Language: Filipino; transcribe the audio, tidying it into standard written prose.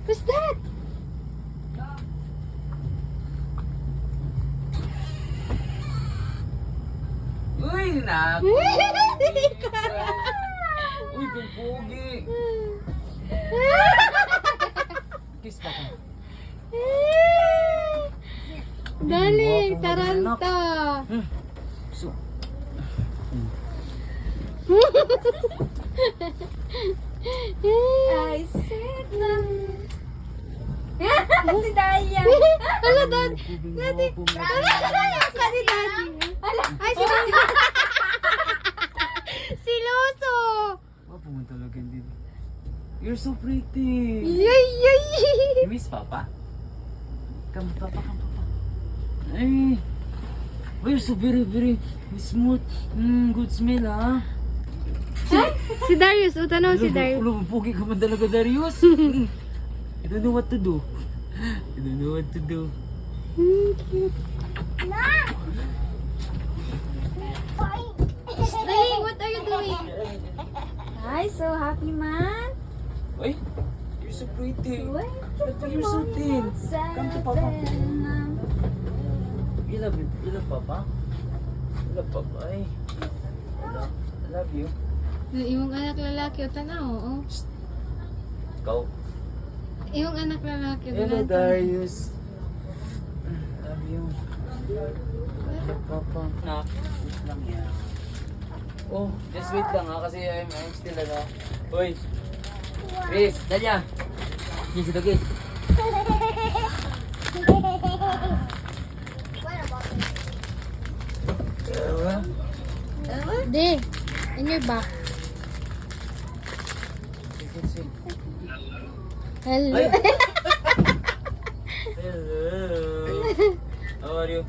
Who's that? Uy, naku. Uy, pumpugi. Kiss pa ko. Galing, Taranta. So, I said lang. Si Daya. Hala, Dad. Daddy. Hala, si Daddy. Ay, si Daddy. Si Luso. Wapo mo talaga din. You're so pretty. Yay, yay. You miss Papa? Come, Papa, come, Papa. Ay. Oh, you're so very, very smooth. Good smell, ha? Si Darius. O, tanong si Darius. Ulo, pugi ka man talaga, Darius. I don't know what to do. I don't know what to do. Cute. Darling, what are you doing? Hi, so happy man. Ay, you're so pretty. Wait, But you're so thin. Come to Papa. You love it. You love Papa? You love Papa, ay. I love you. Imong anak lalaki o tanaw, oo. Ikaw. Imong anak lalaki o Hello, tanaw. Darius. Love you. Love Papa. Nak, wait lang yan. Oh, just wait lang ha, kasi I'm still Uy, Chris, Dalia. Yes, ito, Chris. Di, in your back. Hello. Hello. How are you?